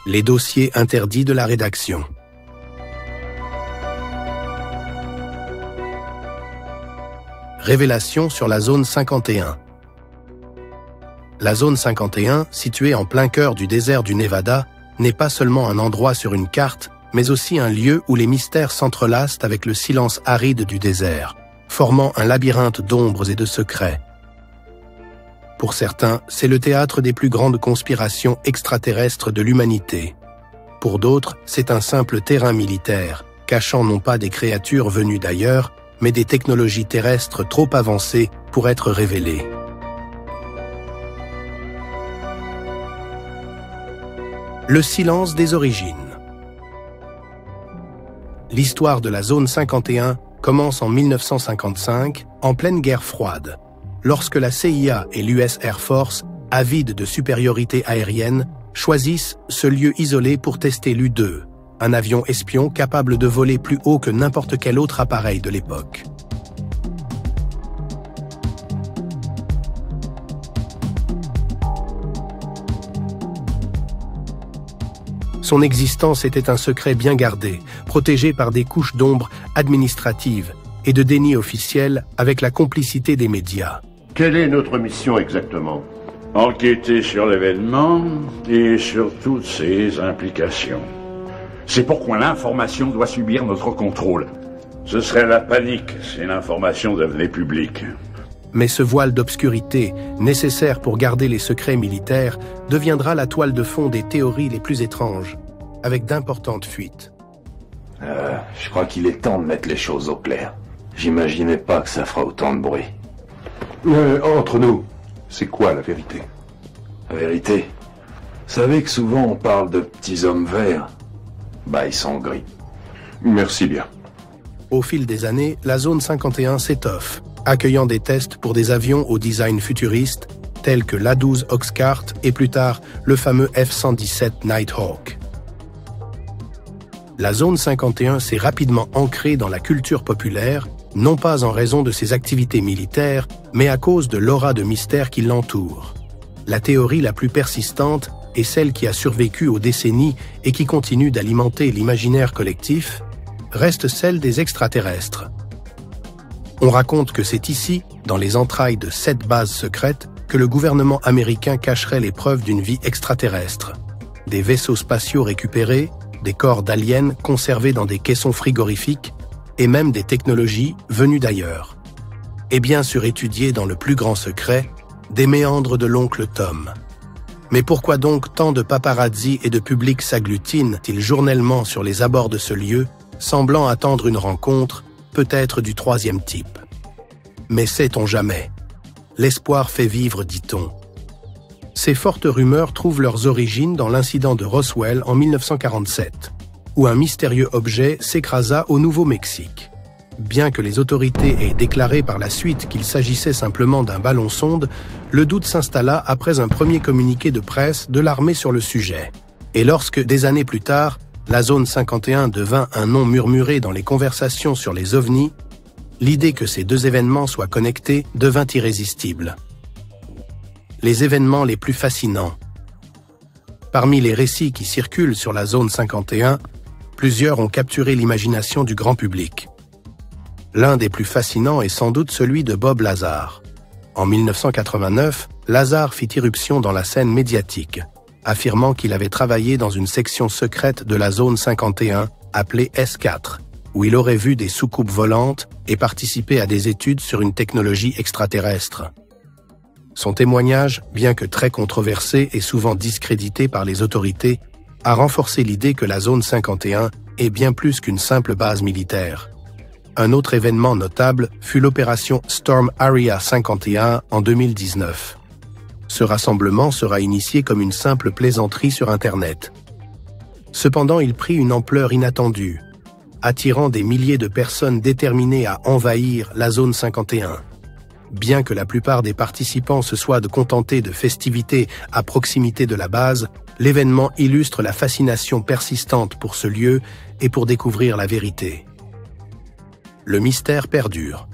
Les dossiers interdits de la rédaction. Révélation sur la zone 51. La zone 51, située en plein cœur du désert du Nevada, n'est pas seulement un endroit sur une carte, mais aussi un lieu où les mystères s'entrelacent avec le silence aride du désert, formant un labyrinthe d'ombres et de secrets. Pour certains, c'est le théâtre des plus grandes conspirations extraterrestres de l'humanité. Pour d'autres, c'est un simple terrain militaire, cachant non pas des créatures venues d'ailleurs, mais des technologies terrestres trop avancées pour être révélées. Le silence des origines. L'histoire de la zone 51 commence en 1955, en pleine guerre froide, lorsque la CIA et l'US Air Force, avides de supériorité aérienne, choisissent ce lieu isolé pour tester l'U-2, un avion espion capable de voler plus haut que n'importe quel autre appareil de l'époque. Son existence était un secret bien gardé, protégé par des couches d'ombre administratives et de déni officiel avec la complicité des médias. Quelle est notre mission exactement ? Enquêter sur l'événement et sur toutes ses implications. C'est pourquoi l'information doit subir notre contrôle. Ce serait la panique si l'information devenait publique. Mais ce voile d'obscurité, nécessaire pour garder les secrets militaires, deviendra la toile de fond des théories les plus étranges, avec d'importantes fuites. Je crois qu'il est temps de mettre les choses au clair. J'imaginais pas que ça fera autant de bruit. Entre nous, c'est quoi la vérité ? La vérité, vous savez que souvent on parle de petits hommes verts. Bah, ils sont gris. Merci bien. Au fil des années, la zone 51 s'étoffe, accueillant des tests pour des avions au design futuriste, tels que l'A-12 Oxcart et plus tard le fameux F-117 Nighthawk. La zone 51 s'est rapidement ancrée dans la culture populaire, non pas en raison de ses activités militaires, mais à cause de l'aura de mystère qui l'entoure. La théorie la plus persistante est celle qui a survécu aux décennies et qui continue d'alimenter l'imaginaire collectif, reste celle des extraterrestres. On raconte que c'est ici, dans les entrailles de 7 bases secrètes, que le gouvernement américain cacherait les preuves d'une vie extraterrestre. Des vaisseaux spatiaux récupérés, des corps d'aliens conservés dans des caissons frigorifiques, et même des technologies venues d'ailleurs. Et bien sûr étudiées dans le plus grand secret, des méandres de l'oncle Tom. Mais pourquoi donc tant de paparazzi et de public s'agglutinent-ils journellement sur les abords de ce lieu, semblant attendre une rencontre, peut-être du 3e type? Mais sait-on jamais? L'espoir fait vivre, dit-on. Ces fortes rumeurs trouvent leurs origines dans l'incident de Roswell en 1947, où un mystérieux objet s'écrasa au Nouveau-Mexique. Bien que les autorités aient déclaré par la suite qu'il s'agissait simplement d'un ballon-sonde, le doute s'installa après un premier communiqué de presse de l'armée sur le sujet. Et lorsque, des années plus tard, la zone 51 devint un nom murmuré dans les conversations sur les ovnis, l'idée que ces deux événements soient connectés devint irrésistible. Les événements les plus fascinants. Parmi les récits qui circulent sur la zone 51, plusieurs ont capturé l'imagination du grand public. L'un des plus fascinants est sans doute celui de Bob Lazar. En 1989, Lazar fit irruption dans la scène médiatique, affirmant qu'il avait travaillé dans une section secrète de la zone 51, appelée S4, où il aurait vu des soucoupes volantes et participé à des études sur une technologie extraterrestre. Son témoignage, bien que très controversé et souvent discrédité par les autorités, a renforcé l'idée que la zone 51 est bien plus qu'une simple base militaire. Un autre événement notable fut l'opération Storm Area 51 en 2019. Ce rassemblement sera initié comme une simple plaisanterie sur Internet. Cependant, il prit une ampleur inattendue, attirant des milliers de personnes déterminées à envahir la zone 51. Bien que la plupart des participants se soient contentés de festivités à proximité de la base, l'événement illustre la fascination persistante pour ce lieu et pour découvrir la vérité. Le mystère perdure.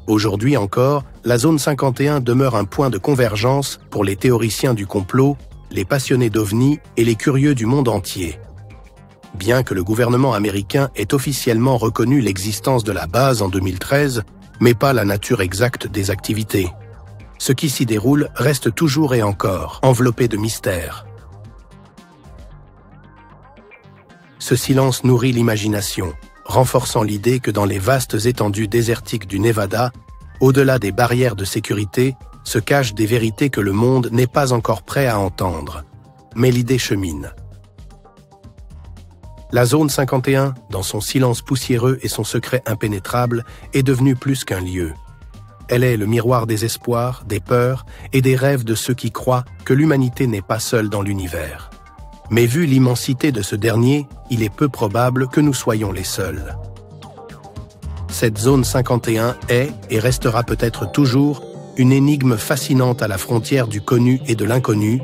Aujourd'hui encore, la zone 51 demeure un point de convergence pour les théoriciens du complot, les passionnés d'OVNI et les curieux du monde entier. Bien que le gouvernement américain ait officiellement reconnu l'existence de la base en 2013, mais pas la nature exacte des activités. Ce qui s'y déroule reste toujours et encore enveloppé de mystère. Ce silence nourrit l'imagination, renforçant l'idée que dans les vastes étendues désertiques du Nevada, au-delà des barrières de sécurité, se cachent des vérités que le monde n'est pas encore prêt à entendre. Mais l'idée chemine. La zone 51, dans son silence poussiéreux et son secret impénétrable, est devenue plus qu'un lieu. Elle est le miroir des espoirs, des peurs et des rêves de ceux qui croient que l'humanité n'est pas seule dans l'univers. Mais vu l'immensité de ce dernier, il est peu probable que nous soyons les seuls. Cette zone 51 est et restera peut-être toujours une énigme fascinante à la frontière du connu et de l'inconnu,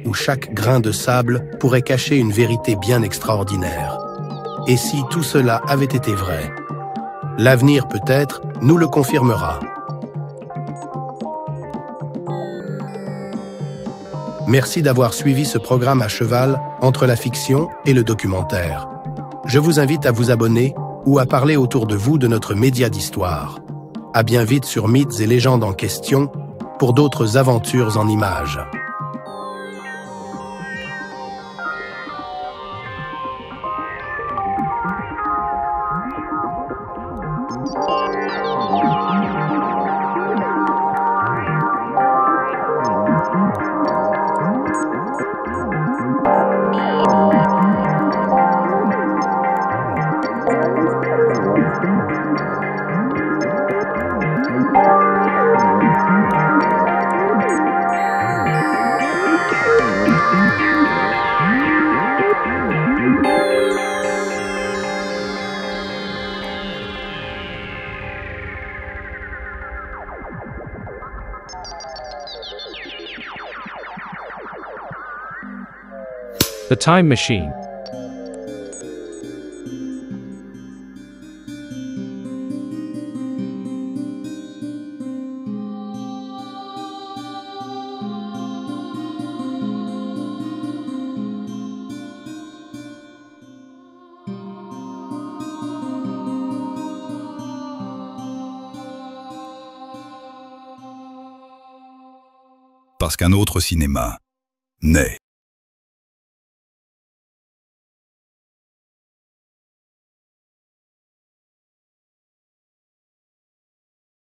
où chaque grain de sable pourrait cacher une vérité bien extraordinaire. Et si tout cela avait été vrai? L'avenir, peut-être, nous le confirmera. Merci d'avoir suivi ce programme à cheval entre la fiction et le documentaire. Je vous invite à vous abonner ou à parler autour de vous de notre média d'histoire. À bien vite sur Mythes et légendes en question pour d'autres aventures en images. The Time Machine. Parce qu'un autre cinéma naît.